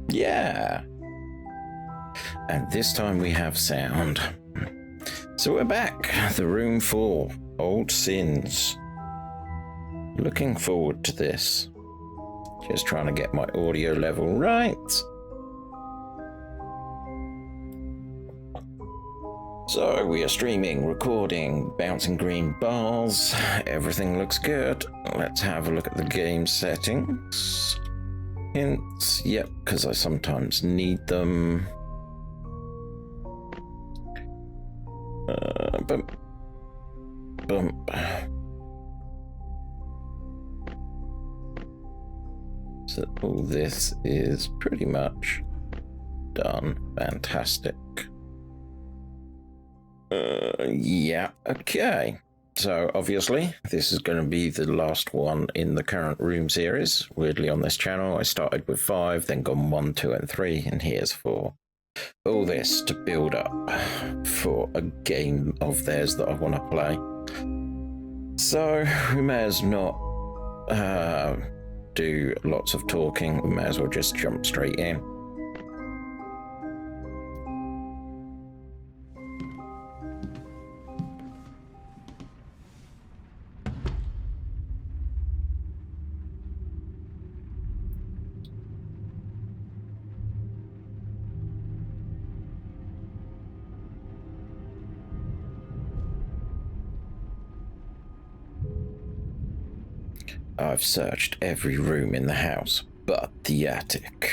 Yeah. And this time we have sound. So we're back. The room 4. Old sins. Looking forward to this. Just trying to get my audio level right. So we are streaming, recording, bouncing green bars. Everything looks good. Let's have a look at the game settings. Hints. Yep, because I sometimes need them. Bump. Bump. So all this is pretty much done. Fantastic. Yeah, okay. So obviously this is going to be the last one in the current room series. Weirdly on this channel I started with 5, then gone 1, 2 and 3, and here's 4. All this to build up for a game of theirs that I want to play. So we may as not do lots of talking. We may as well just jump straight in. I've searched every room in the house but the attic.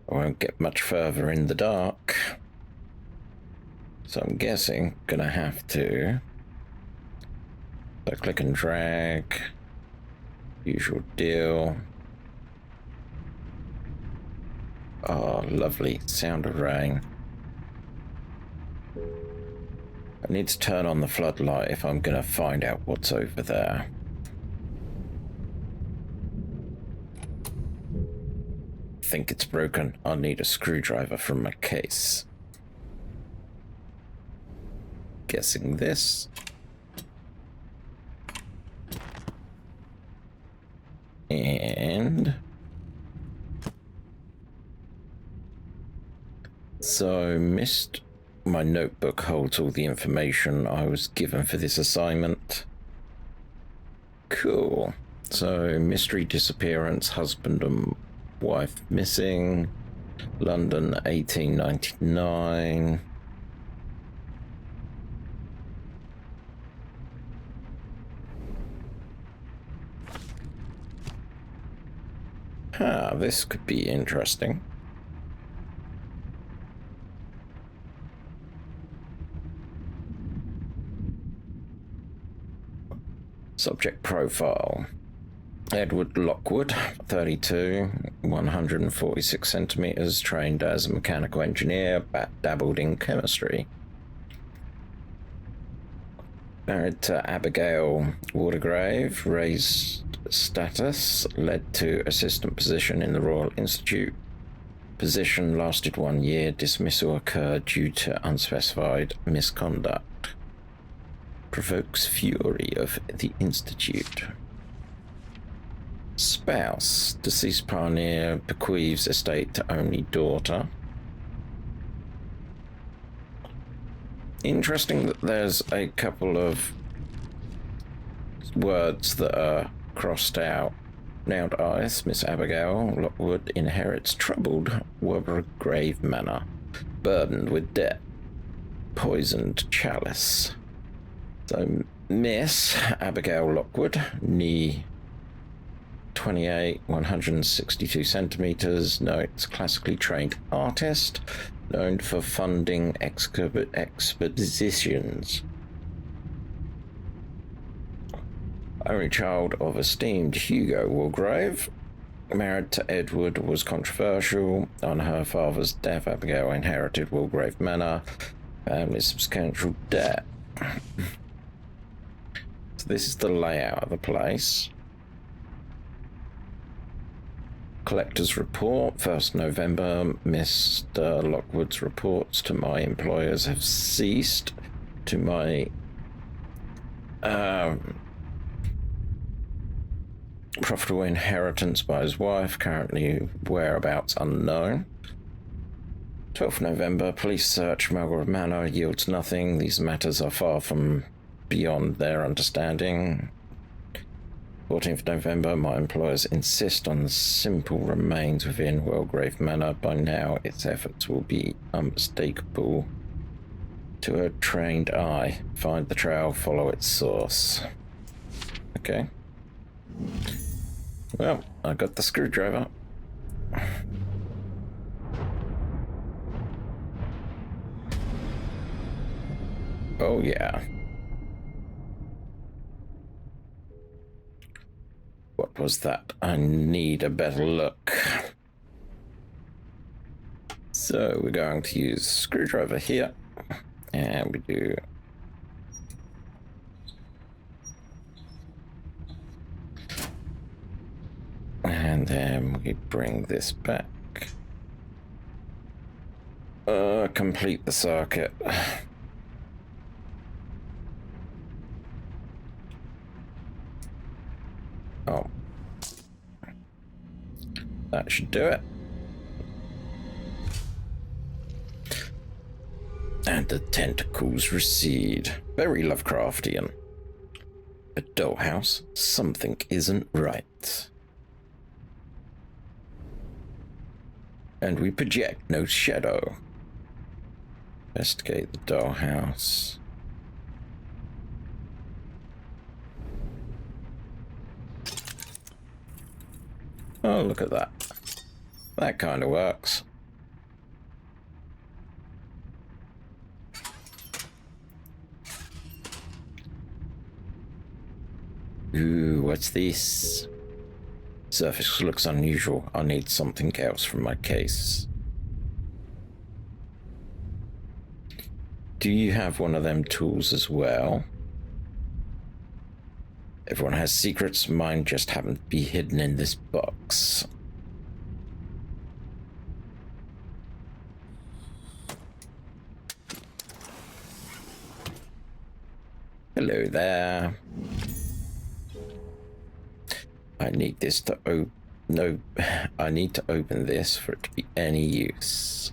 I won't get much further in the dark, so I'm guessing gonna have to click and drag, usual deal. Oh, lovely sound of rain. I need to turn on the floodlight if I'm gonna find out what's over there. I think it's broken. I'll need a screwdriver from my case. Guessing this. And so missed. My notebook holds all the information I was given for this assignment. Cool. So mystery disappearance, husband and wife missing, London 1899. This could be interesting. Subject profile. Edward Lockwood, 32, 146 centimeters, trained as a mechanical engineer, dabbled in chemistry. Married to Abigail Watergrave, raised status, led to assistant position in the Royal Institute. Position lasted 1 year, dismissal occurred due to unspecified misconduct. Provokes fury of the Institute. Spouse, deceased pioneer, bequeaths estate to only daughter. Interesting that there's a couple of words that are crossed out. Nailed eyes, Miss Abigail Lockwood inherits troubled Watergrave manor, burdened with debt, poisoned chalice. So Miss Abigail Lockwood, knee 28, 162 centimeters, notes classically trained artist, known for funding expeditions. Only child of esteemed Hugo Walgrave. Married to Edward, was controversial. On her father's death, Abigail inherited Walgrave Manor, family's substantial debt. So this is the layout of the place. Collector's report, 1st November. Mr. Lockwood's reports to my employers have ceased. To my Profitable inheritance by his wife, currently whereabouts unknown. 12th November, police search Melgrove Manor yields nothing. These matters are far from beyond their understanding. 14th November, my employers insist on simple remains within Wellgrave Manor. By now, its efforts will be unmistakable to a trained eye. Find the trail, follow its source. Okay. Well, I got the screwdriver. Oh, yeah. What was that? I need a better look. So we're going to use screwdriver here. And we do... And then we bring this back. Complete the circuit. Oh. That should do it. And the tentacles recede. Very Lovecraftian. A dollhouse? Something isn't right. And we project no shadow. Investigate the dollhouse. Oh, look at that. That kind of works. Ooh, what's this? Surface looks unusual. I need something else from my case. Do you have one of them tools as well? Everyone has secrets. Mine just happen to be hidden in this box. Hello there. I need this to I need to open this for it to be any use.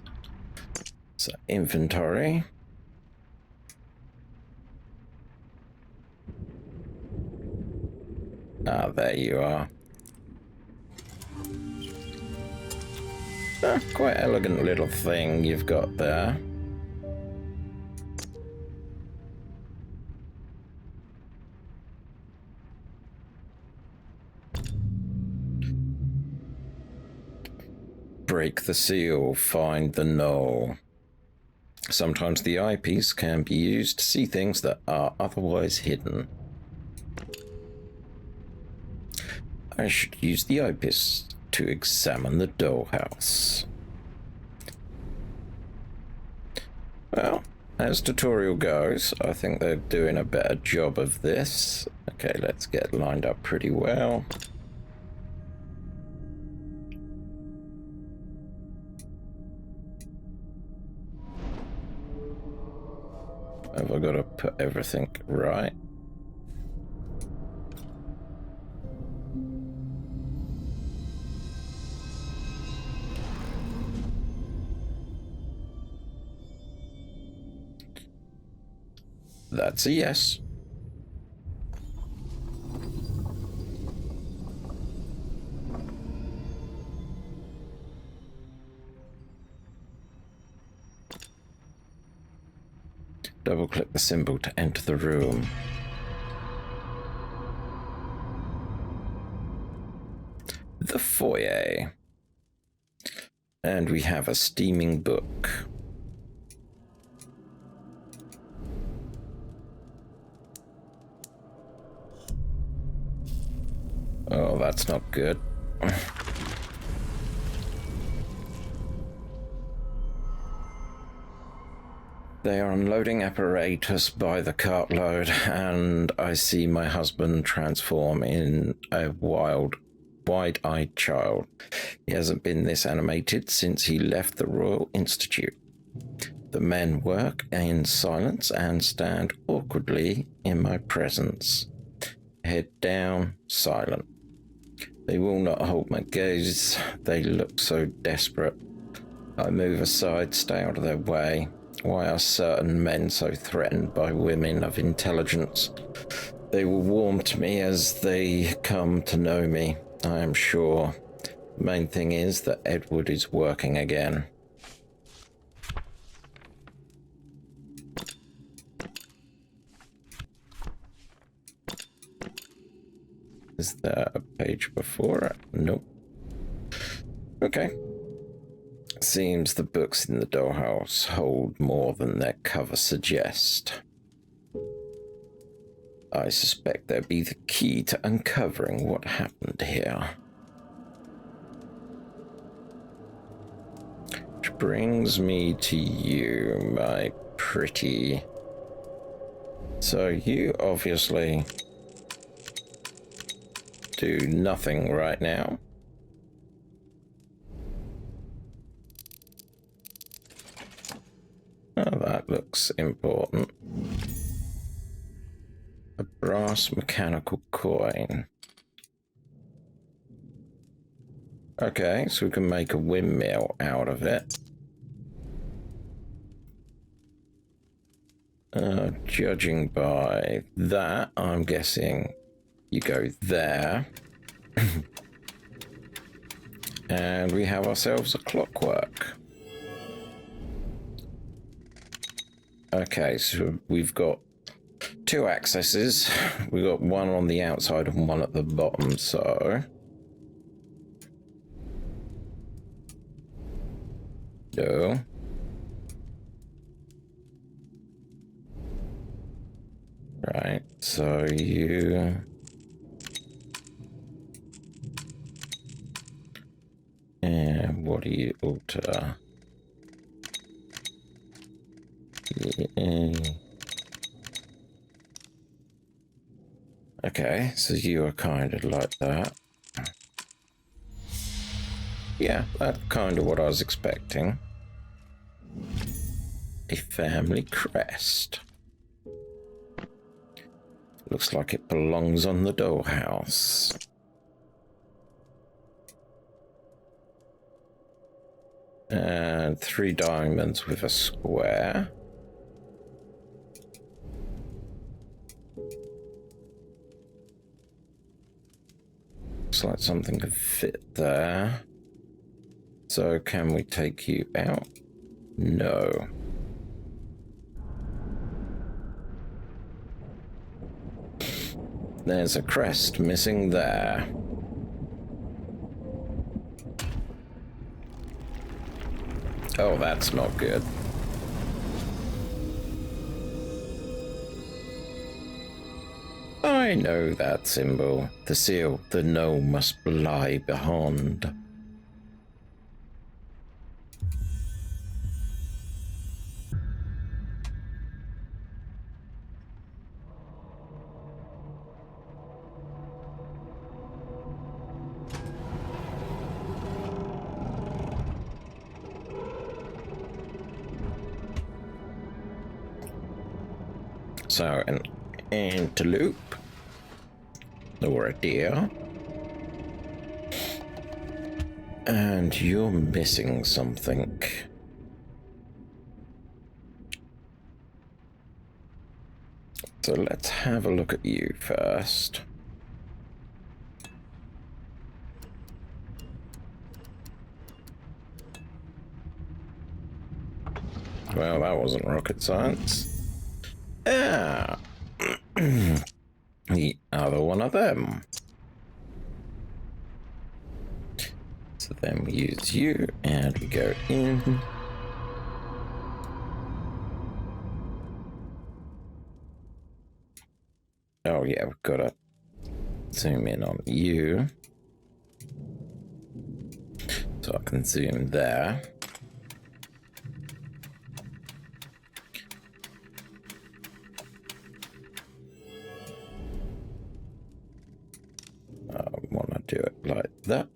So inventory. Ah, there you are. Quite elegant little thing you've got there. Break the seal, find the knoll. Sometimes the eyepiece can be used to see things that are otherwise hidden. I should use the eyepiece to examine the dollhouse. Well, as tutorial goes, I think they're doing a better job of this. Okay, let's get lined up pretty well. Have I got to put everything right? That's a yes. Double-click the symbol to enter the room. The foyer. And we have a steaming book. Oh, that's not good. They are unloading apparatus by the cartload, and I see my husband transform in a wide-eyed child. He hasn't been this animated since he left the Royal Institute. The men work in silence and stand awkwardly in my presence. Head down, silent. They will not hold my gaze. They look so desperate. I move aside, stay out of their way. Why are certain men so threatened by women of intelligence? They will warm to me as they come to know me, I am sure. The main thing is that Edward is working again. Is there a page before it? Nope. Okay. Seems the books in the dollhouse hold more than their cover suggest. I suspect they'll be the key to uncovering what happened here. Which brings me to you, my pretty. So you obviously do nothing right now. Oh, that looks important. A brass mechanical coin. Okay, so we can make a windmill out of it. Judging by that, I'm guessing you go there. And we have ourselves a clockwork. Okay, so we've got two accesses. We've got one on the outside and one at the bottom, so... No. Right, so you... And what do you alter? Yeah. Okay, so you are kind of like that. Yeah, that's kind of what I was expecting. A family crest. Looks like it belongs on the dollhouse. And 3 diamonds with a square. Looks like something could fit there. So can we take you out? No. There's a crest missing there. Oh, that's not good. I know that symbol. The seal, the no must lie behind. So, an antelope, or a deer, and you're missing something. So let's have a look at you first. Well, that wasn't rocket science. Ah, the other one of them. So then we use you and we go in. Oh yeah, we've got to zoom in on you. So I can zoom there. I want to do it like that.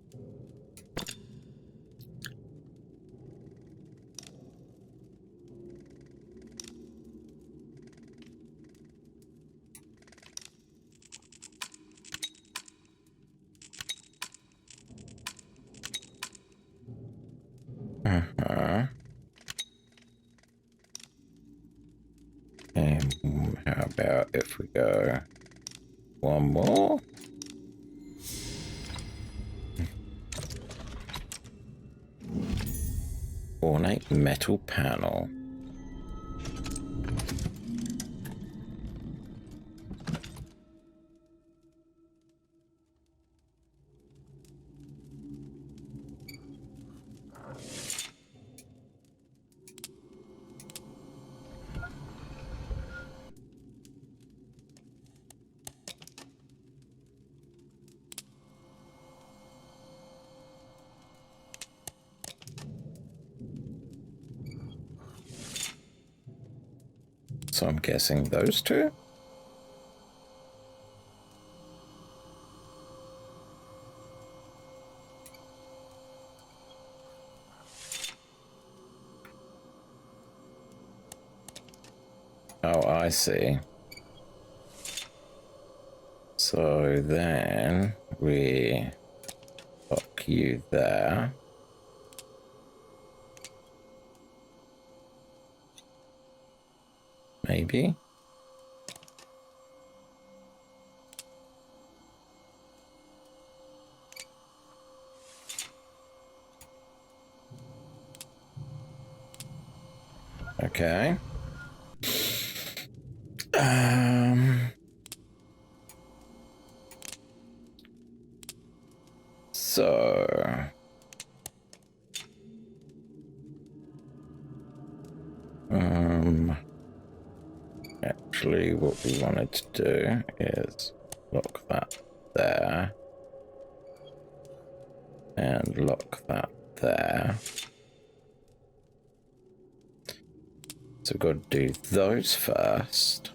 And how about if we go one more? Ornate metal panel. So I'm guessing those two? Oh, I see. So then we lock you there. Maybe. Okay. So actually what we wanted to do is lock that there and lock that there. So we've got to do those first.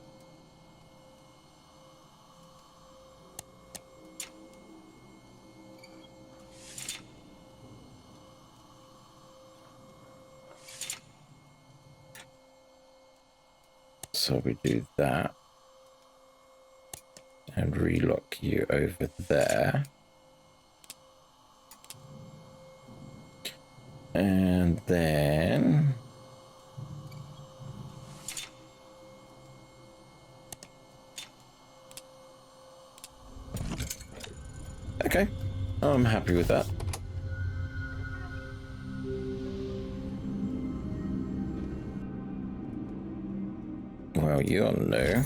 So we do that and relock you over there. And then okay, I'm happy with that. Well, you're new.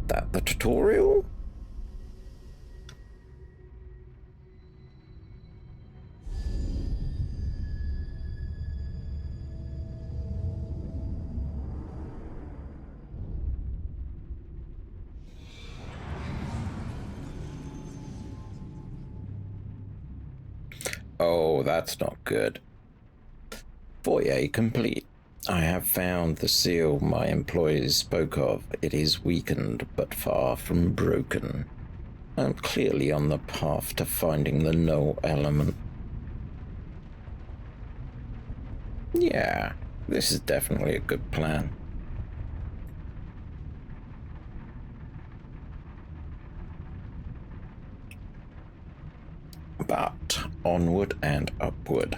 That the tutorial? Oh, that's not good. Foyer complete. I have found the seal my employees spoke of. It is weakened, but far from broken. I'm clearly on the path to finding the null element. Yeah, this is definitely a good plan. But onward and upward.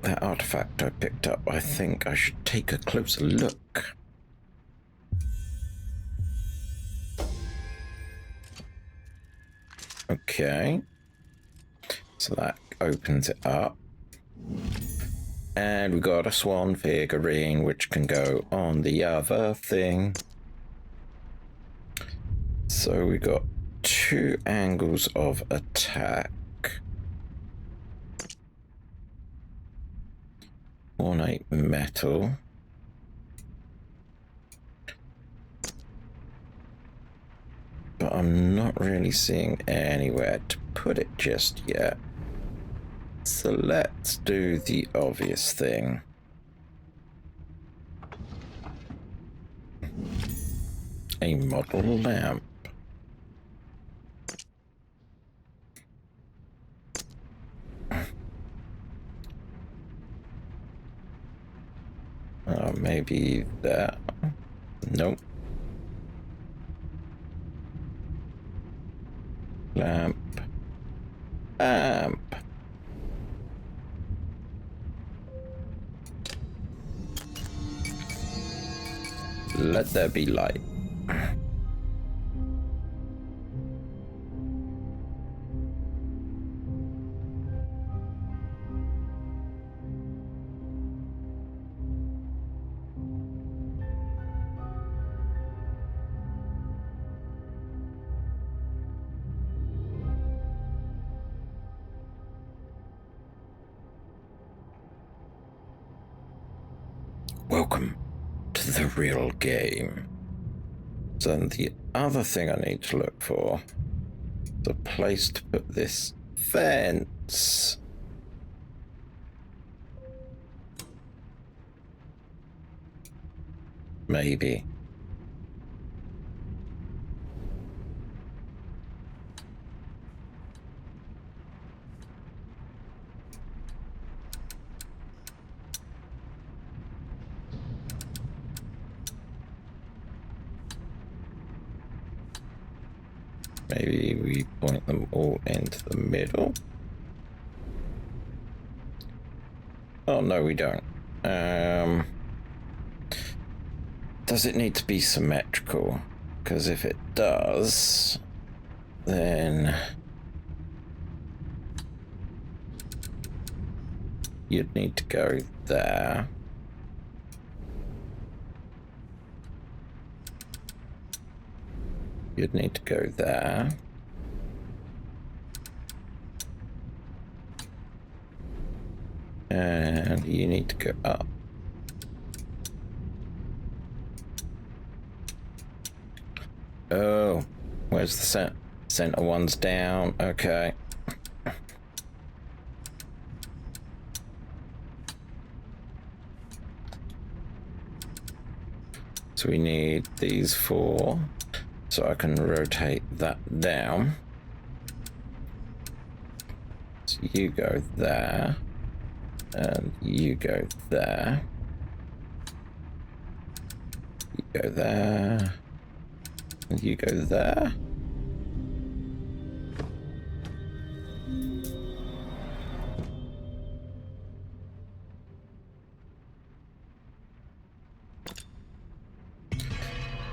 That artifact I picked up, I think I should take a closer look. Okay. So that opens it up. And we got a swan figurine, which can go on the other thing. So we got two angles of attack. Ornate metal. But I'm not really seeing anywhere to put it just yet. So let's do the obvious thing. A model lamp. Maybe that. Nope. Lamp. Amp. Let there be light. Welcome to the real game. So the other thing I need to look for is a place to put this fence. Maybe. Maybe we point them all into the middle. Oh, no, we don't. Does it need to be symmetrical? Because if it does, then you'd need to go there. You'd need to go there. And you need to go up. Oh, where's the center one's down? Okay. So we need these four. So I can rotate that down. So you go there. And you go there. You go there. And you go there.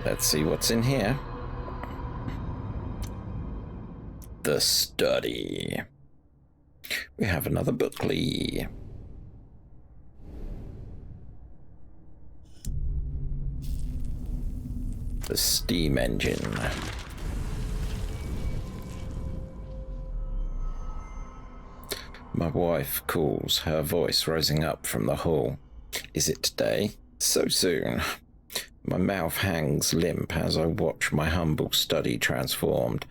Let's see what's in here. The study. We have another booklet. The steam engine. My wife calls, her voice rising up from the hall. Is it today? So soon. My mouth hangs limp as I watch my humble study transformed.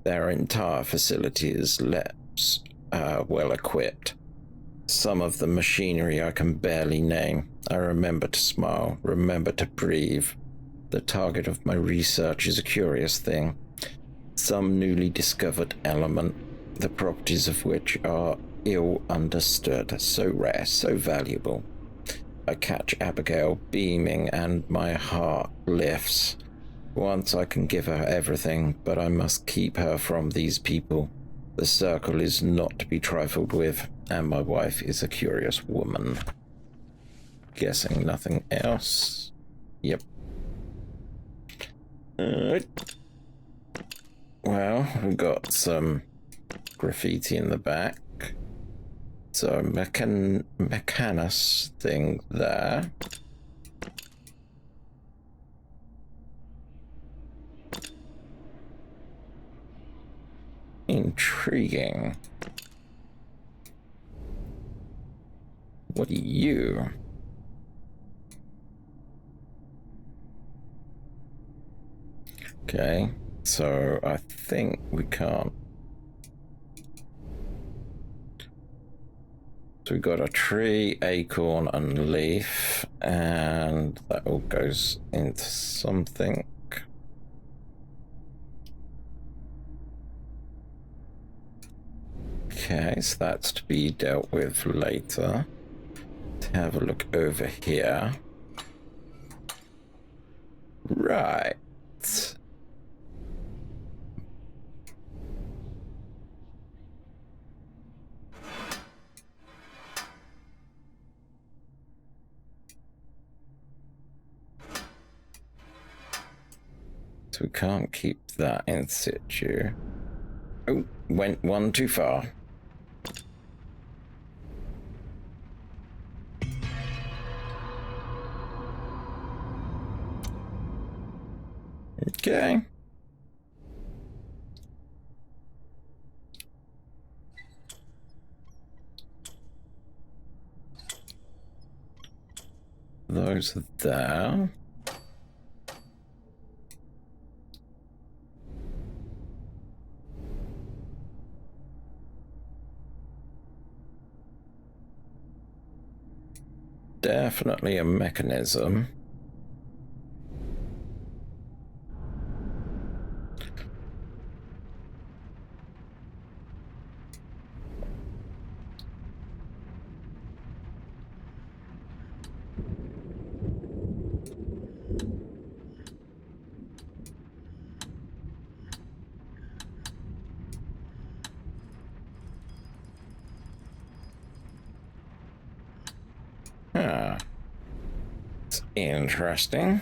Their entire facility is less well equipped. Some of the machinery I can barely name. I remember to smile, remember to breathe. The target of my research is a curious thing. Some newly discovered element, the properties of which are ill understood, so rare, so valuable. I catch Abigail beaming and my heart lifts. Once I can give her everything, but I must keep her from these people. The circle is not to be trifled with, and my wife is a curious woman. Guessing nothing else. Yep. Well, we've got some graffiti in the back. So, Mechanus thing there. Intriguing. What are you? Okay, so I think we can't. So we've got a tree, acorn, and leaf, and that all goes into something. Okay, so that's to be dealt with later. Let's have a look over here. Right. So we can't keep that in situ. Oh, went one too far. Okay. Those are there. Definitely a mechanism. Ah, it's interesting.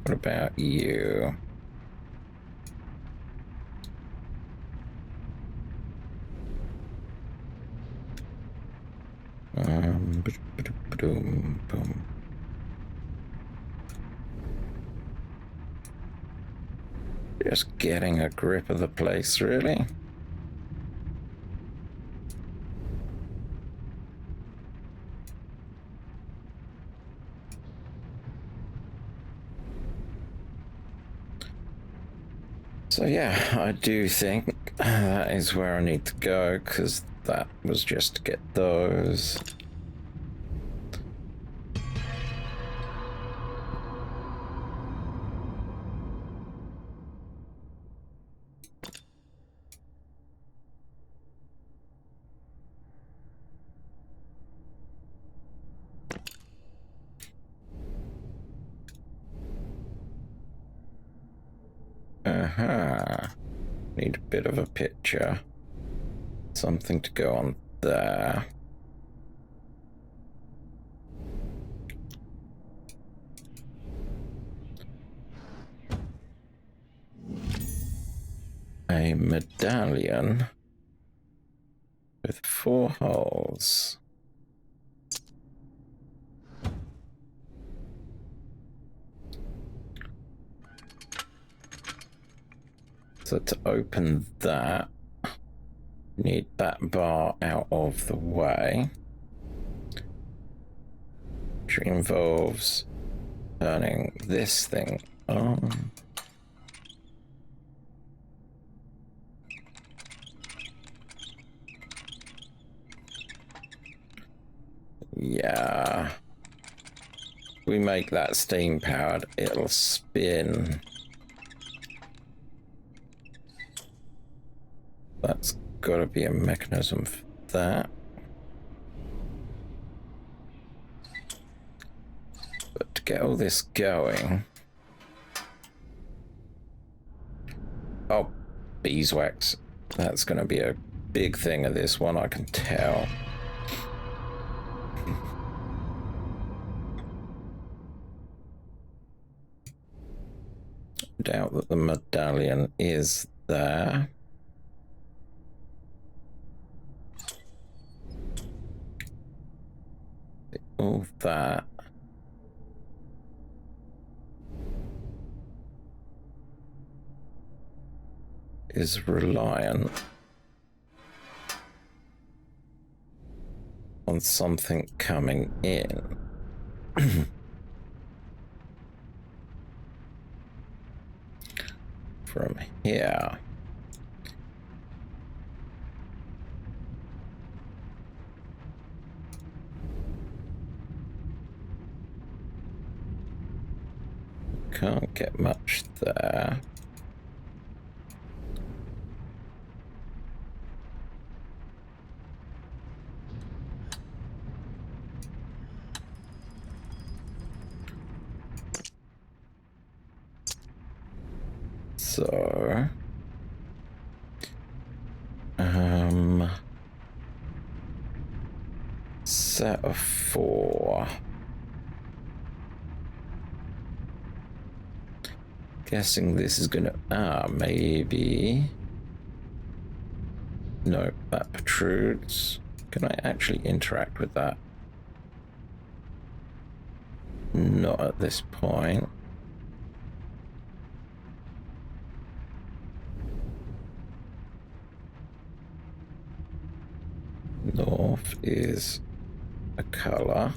What about you? Boom, boom. Just getting a grip of the place, really. So yeah, I do think that is where I need to go, because that was just to get those. Need a bit of a picture. Something to go on there. A medallion with 4 holes. So to open that, need that bar out of the way, which involves turning this thing on. Yeah. We make that steam powered, it'll spin. That's gotta be a mechanism for that. But to get all this going... Oh, beeswax. That's gonna be a big thing of this one, I can tell. Doubt that the medallion is there. All that. Is reliant on something coming in. From here. Can't get much there. So, set of 4. Guessing this is gonna, maybe. No, that protrudes. Can I actually interact with that? Not at this point. North is a color.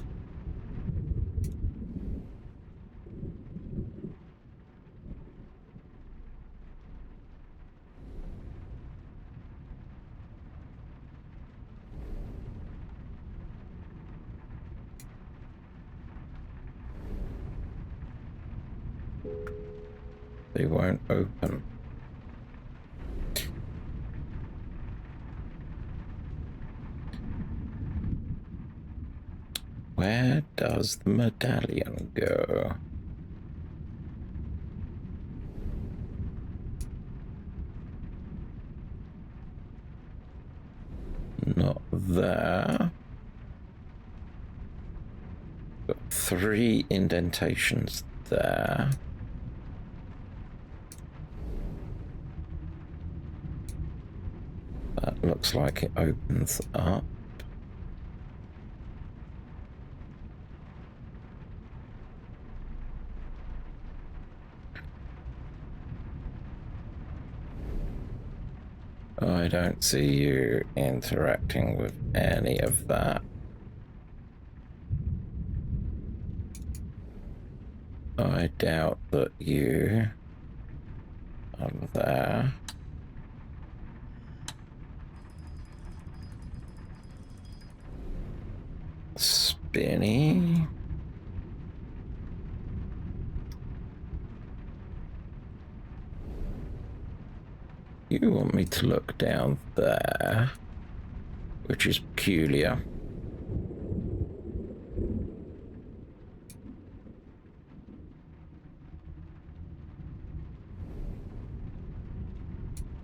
They won't open. Where does the medallion go? Not there. Got 3 indentations there. That looks like it opens up. I don't see you interacting with any of that. I doubt that you are there. Spinny. You want me to look down there, which is peculiar.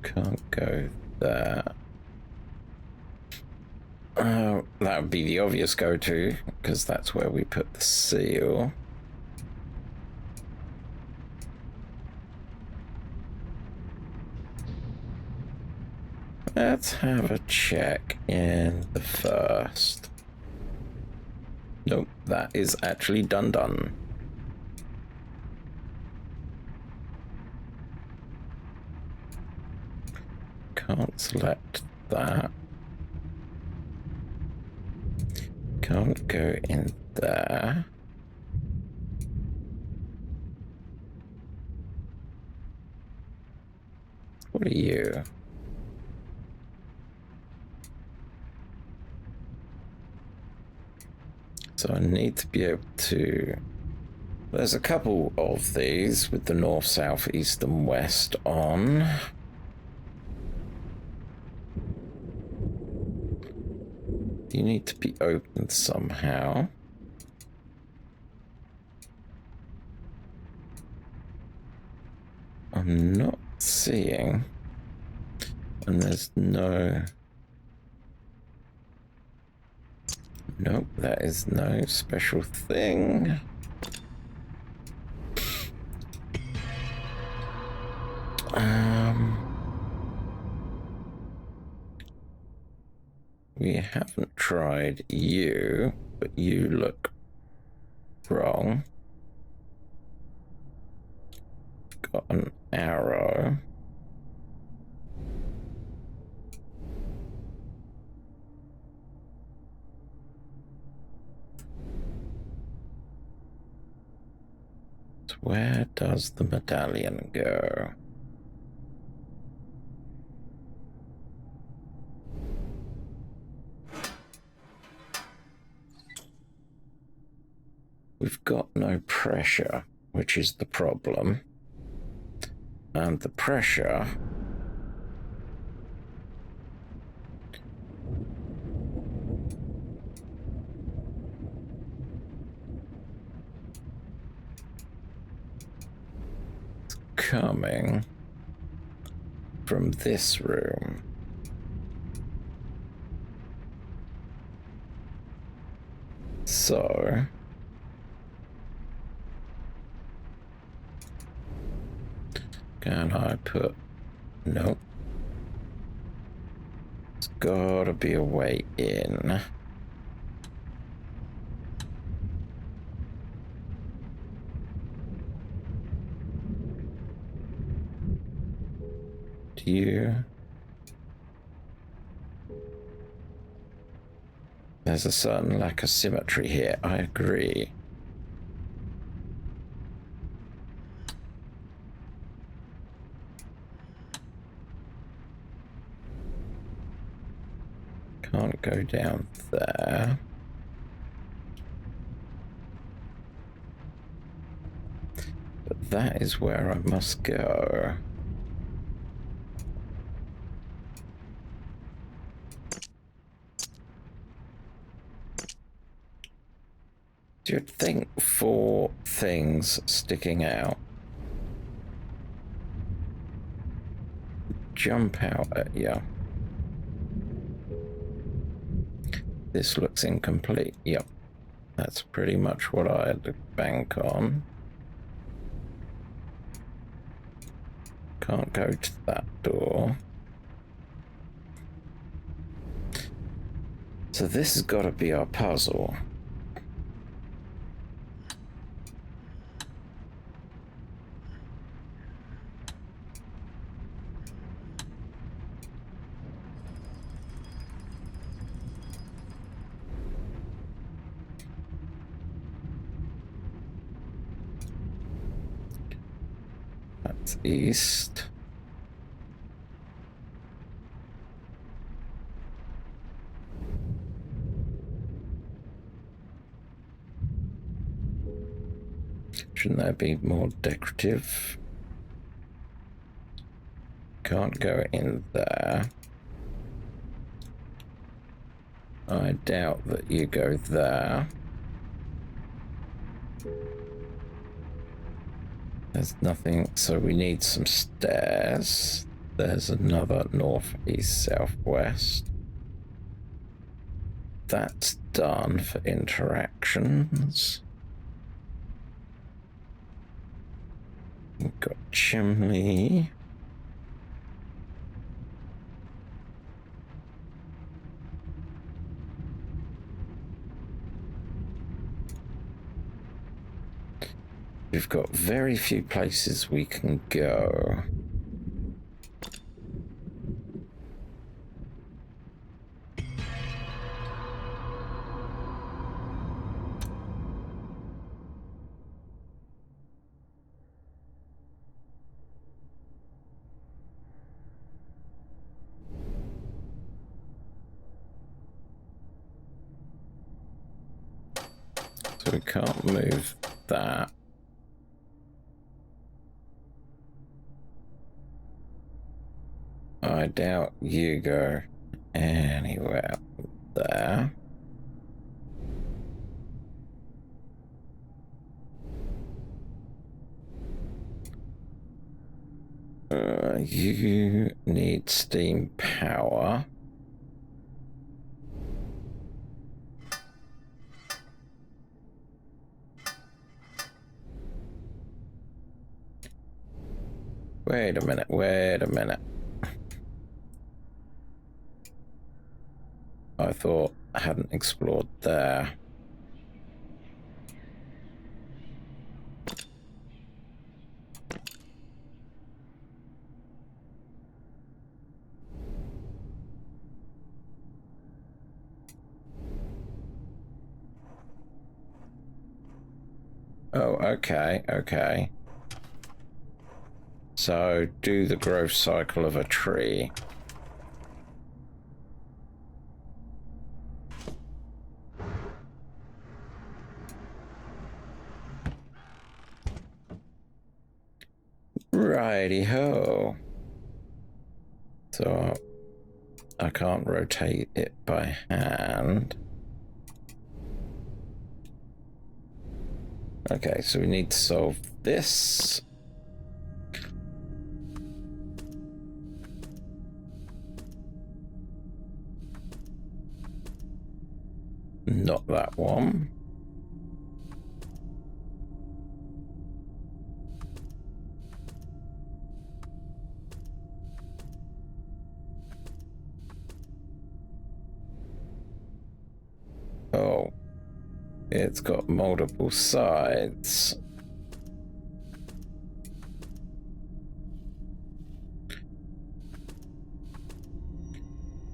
Can't go there. That would be the obvious go-to, because that's where we put the seal. Let's have a check in the first. Nope, that is actually done. Can't select that. Can't go in there. What are you? So I need to be able to... There's a couple of these with the north, south, east and west on. You need to be opened somehow. I'm not seeing. And there's no... Nope, that is no special thing. We haven't tried you, but you look wrong. Got an arrow. Where does the medallion go? We've got no pressure, which is the problem. And the pressure... coming from this room. So can I put... Nope. There's gotta be a way in. Do you... There's a certain lack of symmetry here, I agree. Can't go down there. But that is where I must go. You'd think 4 things sticking out jump out at you. This looks incomplete. Yep, that's pretty much what I had to bank on. Can't go to that door. So this has got to be our puzzle. That's east. Shouldn't that be more decorative? Can't go in there. I doubt that you go there. There's nothing, so we need some stairs. There's another north, east, southwest. That's done for interactions. We've got chimney. We've got very few places we can go. So we can't move that. I doubt you go anywhere there. You need steam power. Wait a minute, wait a minute. I thought I hadn't explored there. Oh, okay, okay. So, do the growth cycle of a tree. Righty-ho. So, I can't rotate it by hand. Okay, so we need to solve this. Not that one. Oh, it's got multiple sides.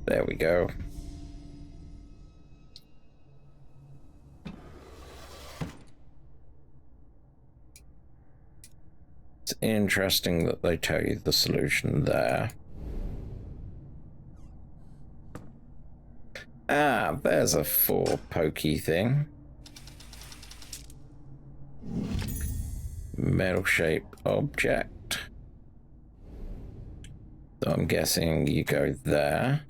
There we go. It's interesting that they tell you the solution there. Ah, there's a 4 pokey thing. Metal-shaped object. So I'm guessing you go there.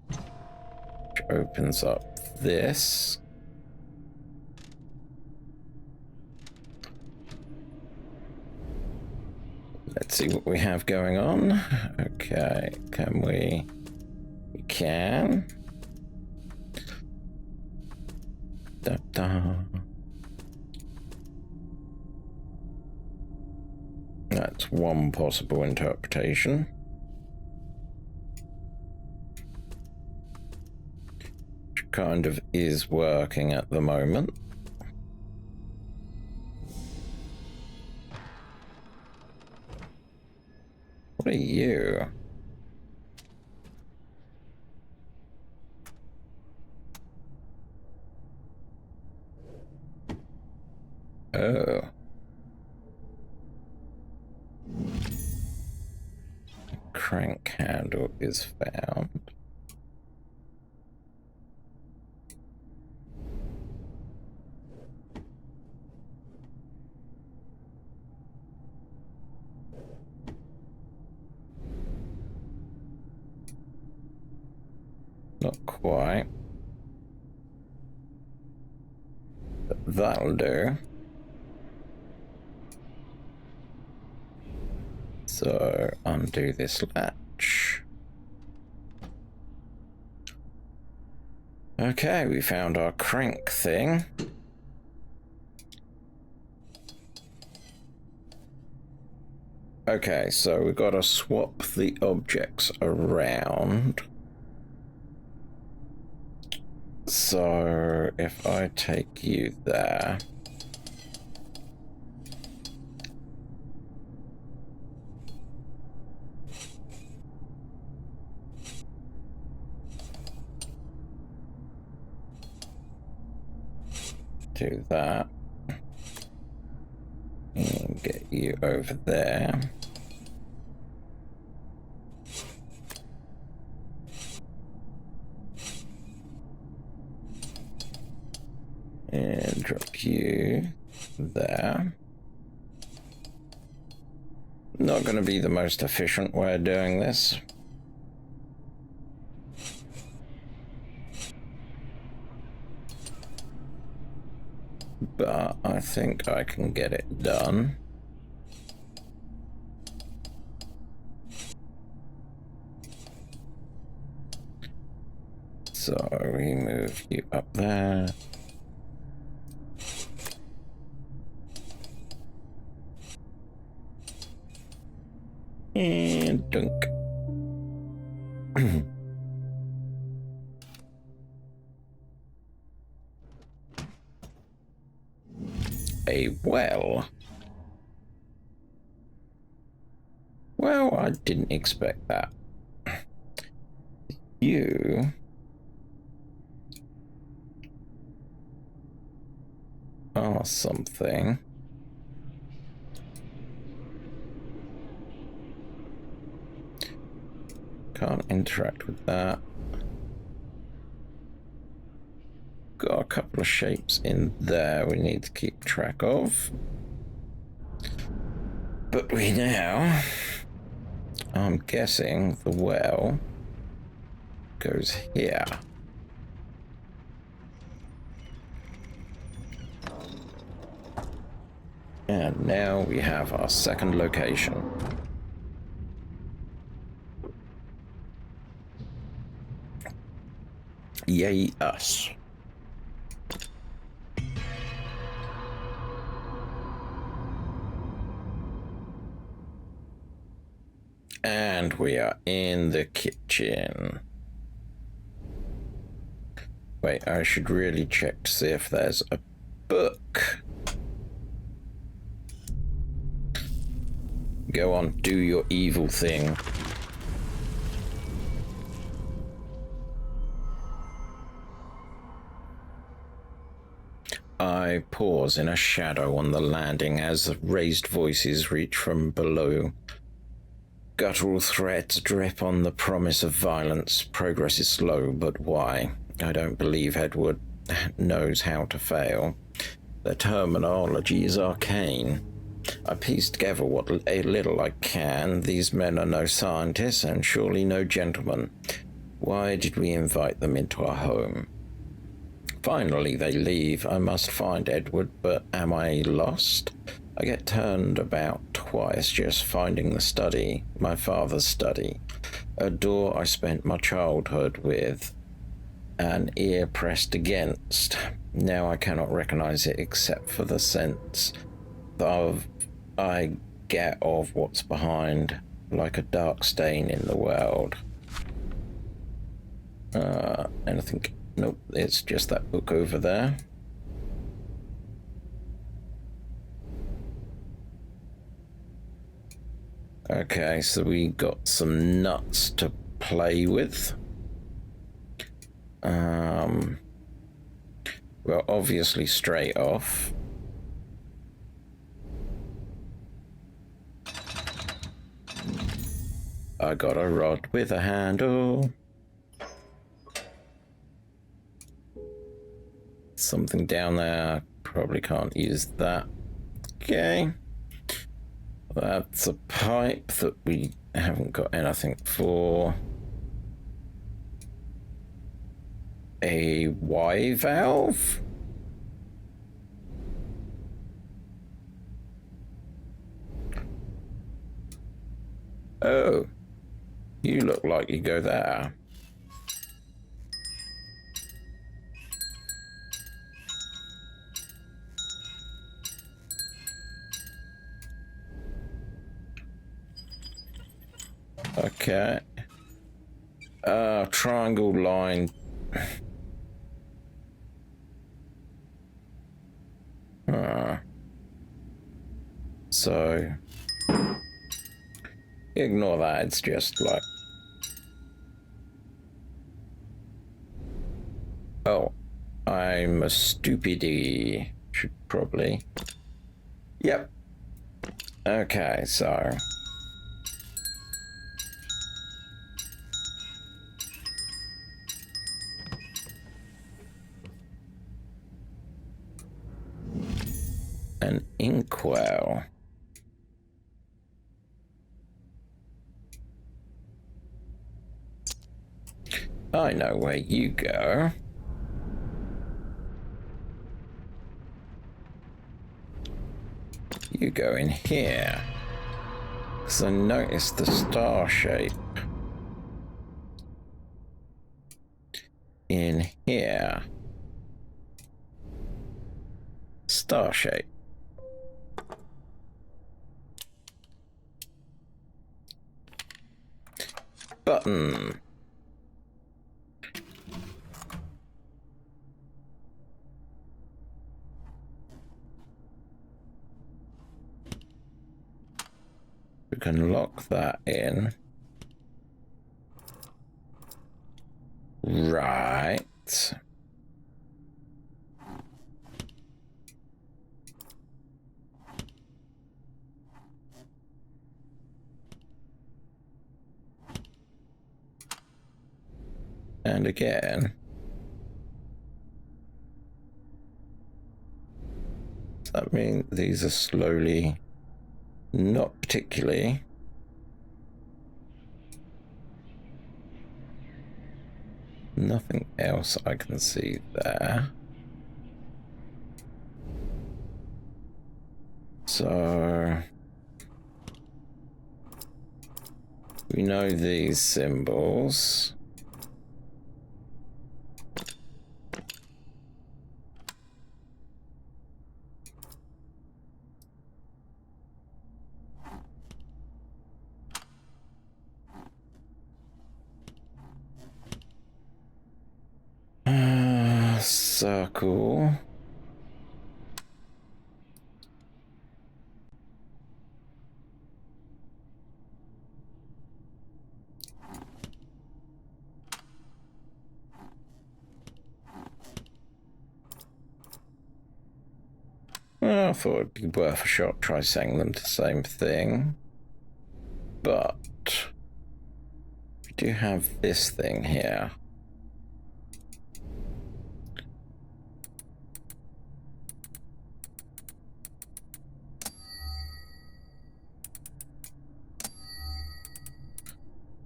Which opens up this. Let's see what we have going on. Okay, can we... We can. Da, da. That's one possible interpretation. Which kind of is working at the moment. What are you? Oh. Crank handle is found. Not quite. But that'll do. So undo this latch. Okay, we found our crank thing. Okay, so we've got to swap the objects around. So if I take you there. Do that. And get you over there. And drop you there. Not going to be the most efficient way of doing this. But I think I can get it done. So we move you up there. And dunk. A well. Well, I didn't expect that. You are something. Can't interact with that. Got a couple of shapes in there we need to keep track of. But we now, I'm guessing the well goes here. And now we have our second location. Yay us. And we are in the kitchen. Wait, I should really check to see if there's a book. Go on, do your evil thing. I pause in a shadow on the landing as raised voices reach from below. Guttural threats drip on the promise of violence. Progress is slow, but why? I don't believe Edward knows how to fail. The terminology is arcane. I piece together what little I can. These men are no scientists and surely no gentlemen. Why did we invite them into our home? Finally, they leave. I must find Edward, but am I lost? I get turned about twice just finding the study, my father's study, a door I spent my childhood with, an ear pressed against. Now I cannot recognize it except for the sense I get of what's behind, like a dark stain in the world. Anything? Nope, it's just that book over there. Okay, so we got some nuts to play with. Well, obviously straight off. I got a rod with a handle. Something down there. Probably can't use that. Okay. That's a pipe that we haven't got anything for. A Y valve? Oh. You look like you go there. Okay. Triangle line. So ignore that, it's just like, oh, I'm a stupidity. Should probably, yep. Okay, so an inkwell. I know where you go. You go in here. Because I noticed the star shape in here. Star shape. Button. We can lock that in. Right. And again. Does that mean these are slowly? Not particularly. Nothing else I can see there. So we know these symbols. circle. Well, I thought it'd be worth a shot, try setting them to the same thing. But we do have this thing here.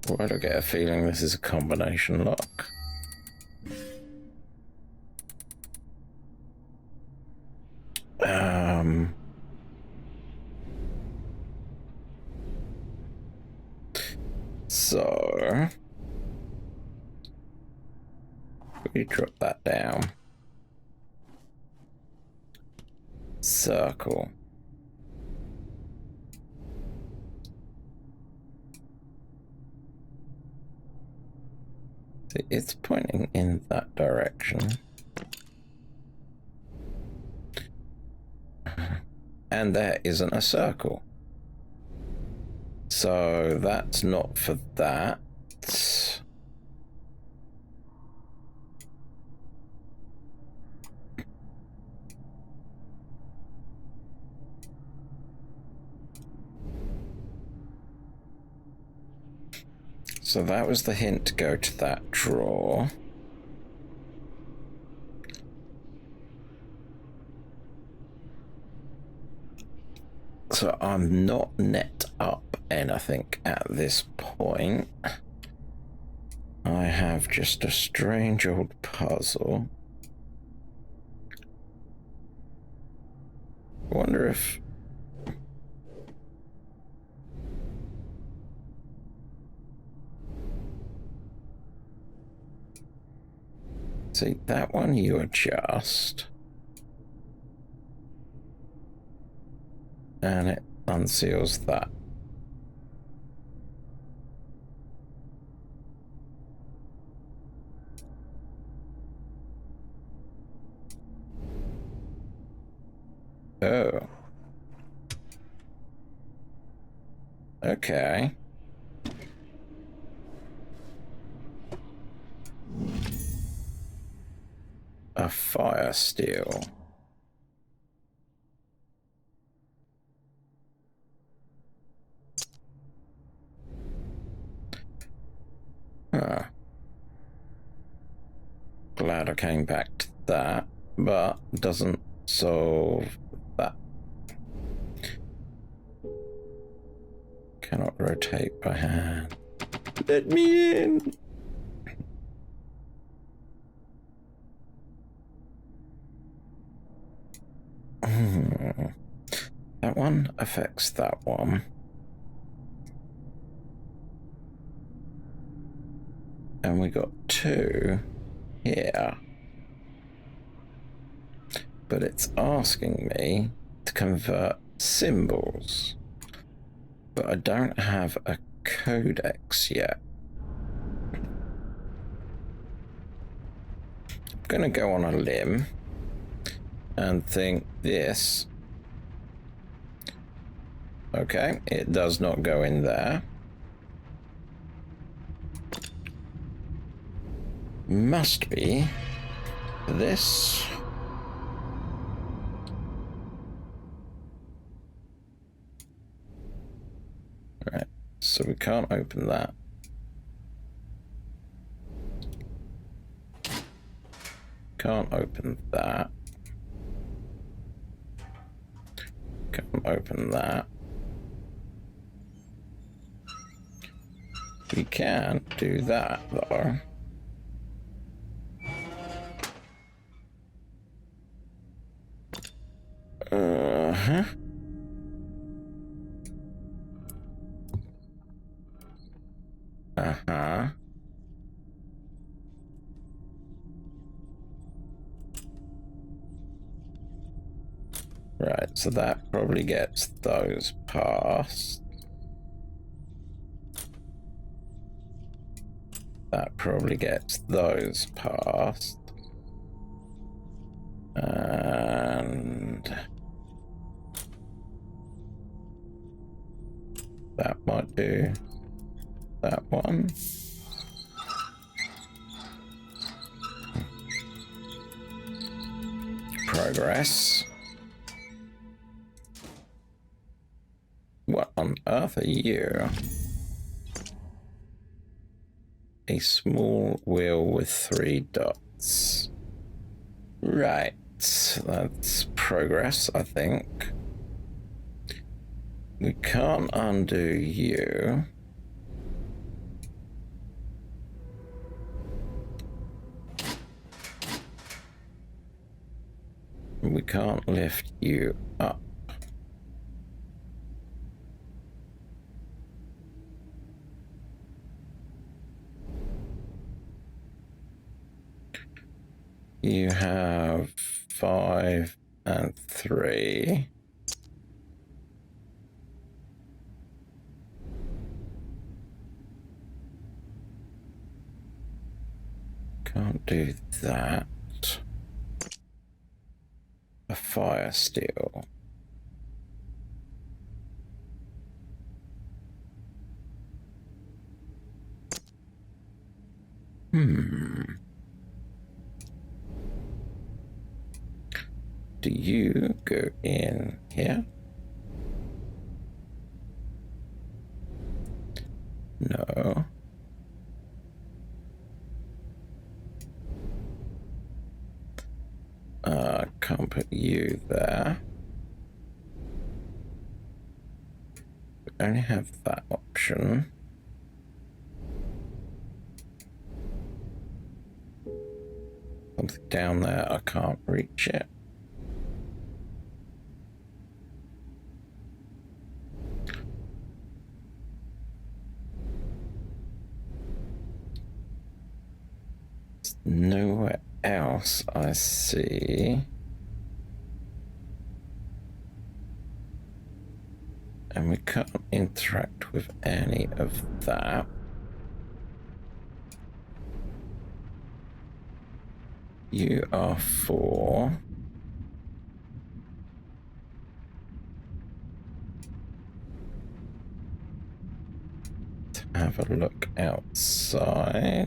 Why do I get a feeling this is a combination lock? So we drop that down. Circle. See, it's pointing in that direction. And there isn't a circle. So that's not for that. So that was the hint to go to that drawer. So I'm not net up anything at this point. I have just a strange old puzzle. I wonder if... See, that one you adjust. And it unseals that. Oh. Okay. A fire steel. Huh. Glad I came back to that, but doesn't solve that. Cannot rotate by hand. Let me in! That one affects that one. And we got two here. But it's asking me to convert symbols. But I don't have a codex yet. I'm gonna go on a limb and think this. Okay, it does not go in there. Must be this. Right, so we can't open that. Can't open that. Can't open that. We can do that though. Uh-huh. Uh-huh. Right, so that probably gets those past. That probably gets those past. And that might do that one. Progress. What on earth are you? A small wheel with 3 dots. Right, that's progress, I think. We can't undo you. We can't lift you up. You have 5 and 3. Can't do that. A fire steel. Do you go in here? No. Can't put you there. We only have that option. Something down there, I can't reach it. There's nowhere else I see. And we can't interact with any of that. You are 4. Let's have a look outside.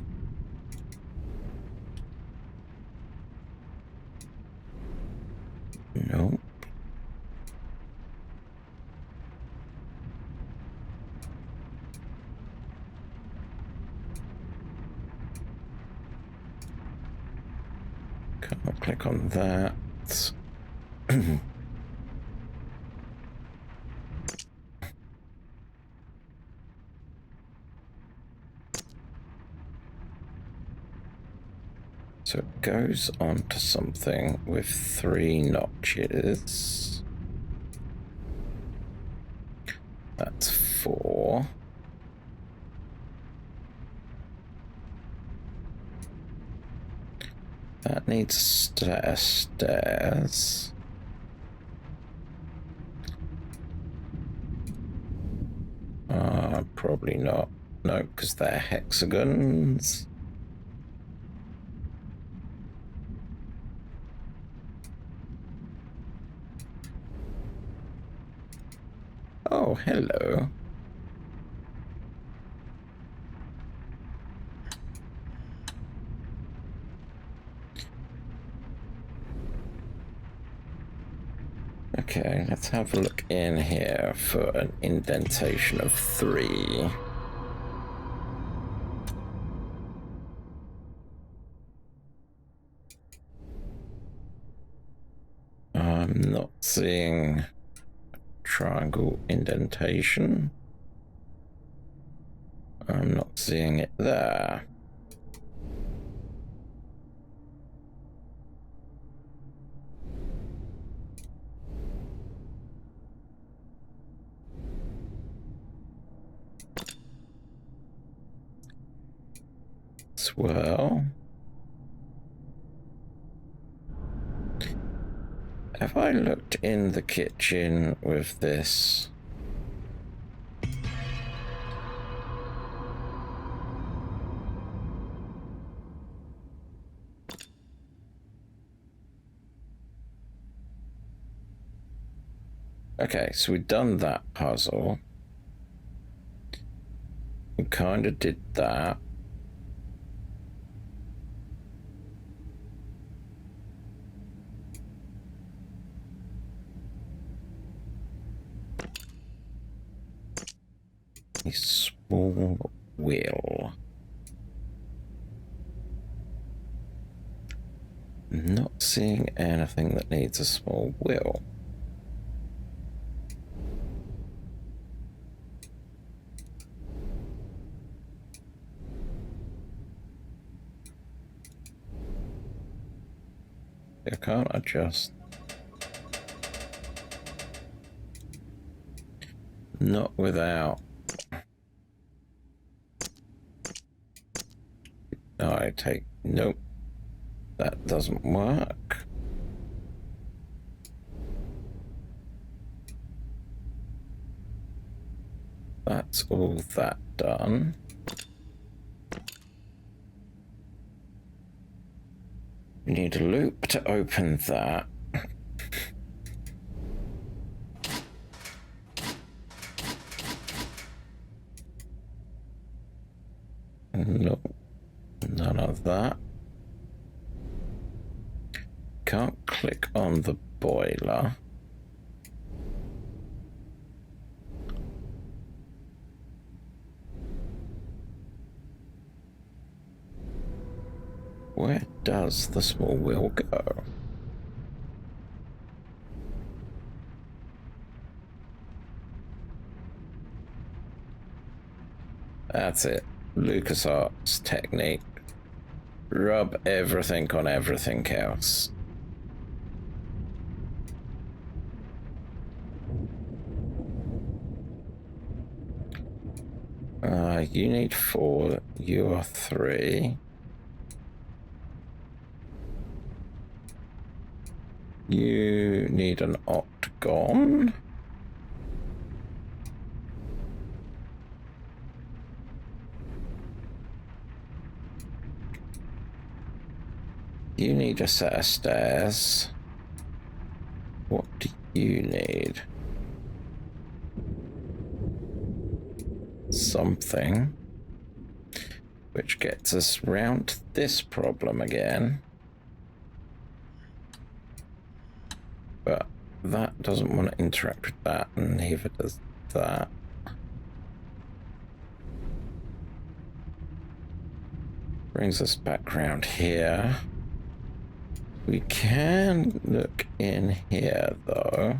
Nope. Can't click on that. So it goes on to something with 3 notches. That's 4. That needs stairs. Probably not. No, because they're hexagons. Oh, hello. Okay, let's have a look in here for an indentation of 3. I'm not seeing triangle indentation. I'm not seeing it there. Well, have I looked in the kitchen with this? Okay, so we've done that puzzle. We kind of did that. A small wheel. Not seeing anything that needs a small wheel. I can't adjust. Not without. I take. Nope. That doesn't work. That's all that done. We need a loop to open that. Nope. None of that. Can't click on the boiler. Where does the small wheel go? That's it. LucasArts technique. Rub everything on everything else. You need 4. You are 3. You need an octagon. You need a set of stairs. What do you need? Something. Which gets us round this problem again. But that doesn't want to interact with that, and neither does that. Brings us back round here. We can look in here, though.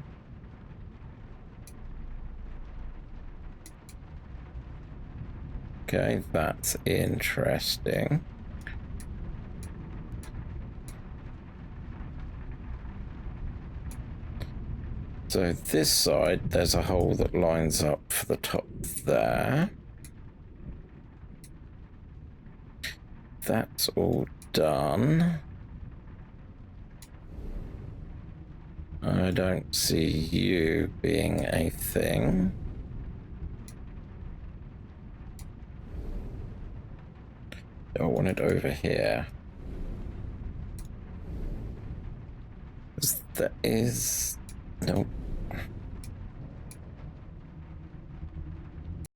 Okay, that's interesting. So this side, there's a hole that lines up for the top there. That's all done. I don't see you being a thing. I want it over here. There is... Nope,